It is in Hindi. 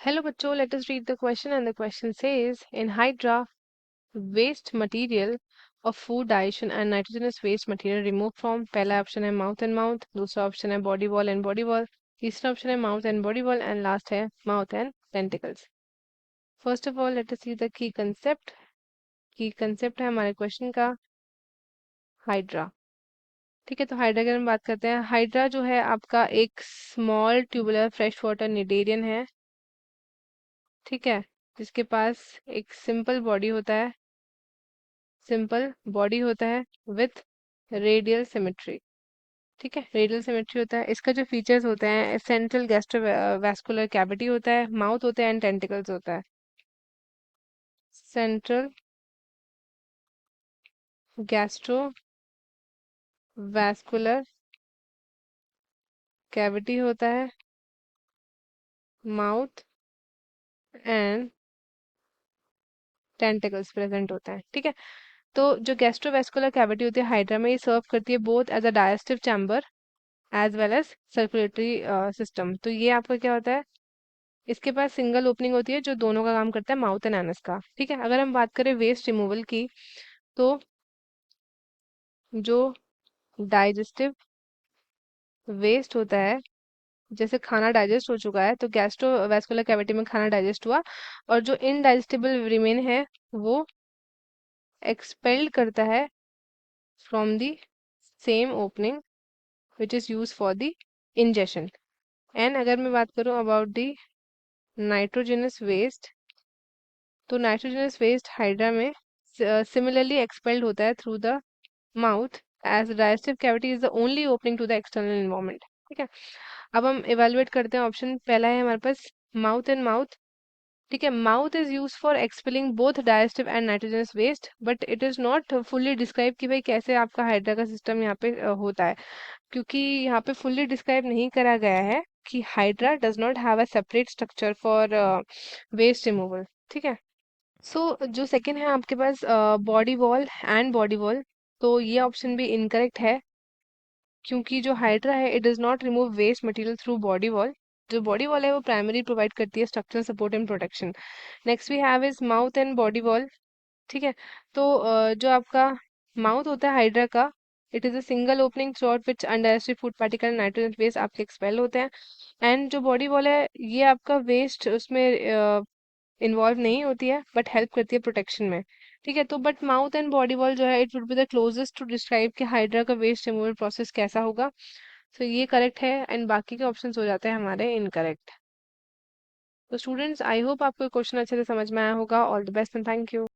Hello, bachcho. Let us read the question. And the question says, in Hydra, waste material of food digestion and nitrogenous waste material removed from पहला ऑप्शन है माउथ एंड माउथ, दूसरा ऑप्शन है body wall and body wall, तीसरा ऑप्शन है mouth and body wall and last है mouth and tentacles. First of all let us see the key concept है हमारे क्वेश्चन का हाइड्रा. ठीक है, तो हाइड्रा के बारे में बात करते हैं. हाइड्रा जो है आपका एक small tubular fresh water cnidarian है. ठीक है, जिसके पास एक सिंपल बॉडी होता है विथ रेडियल सिमेट्री. ठीक है, रेडियल सिमेट्री होता है. इसका जो फीचर्स होते हैं, सेंट्रल गैस्ट्रोवैस्कुलर कैविटी होता है, माउथ होता है एंड टेंटिकल्स होता है. सेंट्रल गैस्ट्रोवैस्कुलर कैविटी होता है, माउथ एंड टेंटिकल्स प्रेजेंट होता है. ठीक है, तो जो गैस्ट्रोवैस्कुलर कैविटी होती है हाइड्रा में, ये सर्व करती है both as a digestive chamber as well as circulatory system. तो ये आपका क्या होता है, इसके पास सिंगल ओपनिंग होती है जो दोनों का काम करता है, माउथ एंड एनस का. ठीक है, अगर हम बात करें वेस्ट रिमूवल की, तो जो डाइजेस्टिव वेस्ट होता है, जैसे खाना डाइजेस्ट हो चुका है तो गैस्ट्रोवैस्कुलर कैविटी में खाना डाइजेस्ट हुआ, और जो इनडाइजेस्टिबल रिमेन है वो एक्सपेल्ड करता है from the same opening which is use for the ingestion. And अगर मैं बात करूं अबाउट द नाइट्रोजनस वेस्ट, तो नाइट्रोजनस वेस्ट हाइड्रा में सिमिलरली एक्सपेल्ड होता है through the mouth, as digestive cavity is the only opening to the external environment. ठीक है, अब हम इवेलुएट करते हैं. ऑप्शन पहला है हमारे पास माउथ एंड माउथ. ठीक है, mouth is use for expelling both digestive and nitrogenous waste, but it is not fully describe कि भाई कैसे आपका हाइड्रा का सिस्टम यहाँ पे होता है, क्योंकि यहाँ पे फुल्ली डिस्क्राइब नहीं करा गया है कि hydra does not have a separate structure for waste removal. ठीक है, सो जो सेकंड है आपके पास body wall and body wall, तो ये ऑप्शन भी इनकरेक्ट है, क्योंकि जो हाइड्रा है it does not remove waste material through body wall. जो बॉडी वॉल है वो प्राइमरी प्रोवाइड करती है structural support and protection. Next we have is mouth and body wall. ठीक है, तो जो आपका माउथ होता है हाइड्रा का, it is a single opening through out which undigested food particle nitrogen waste आपके एक्सपेल होते हैं. एंड जो बॉडी वॉल है ये आपका वेस्ट उसमें इन्वॉल्व नहीं होती है, बट हेल्प करती है प्रोटेक्शन में. ठीक है, तो but mouth and body wall जो है it would be the closest to describe कि हाइड्रा का वेस्ट रिमूवल प्रोसेस कैसा होगा. तो ये करेक्ट है एंड बाकी के ऑप्शंस हो जाते हैं हमारे इनकरेक्ट. तो स्टूडेंट्स, आई होप आपको क्वेश्चन अच्छे से समझ में आया होगा. All the best and thank you.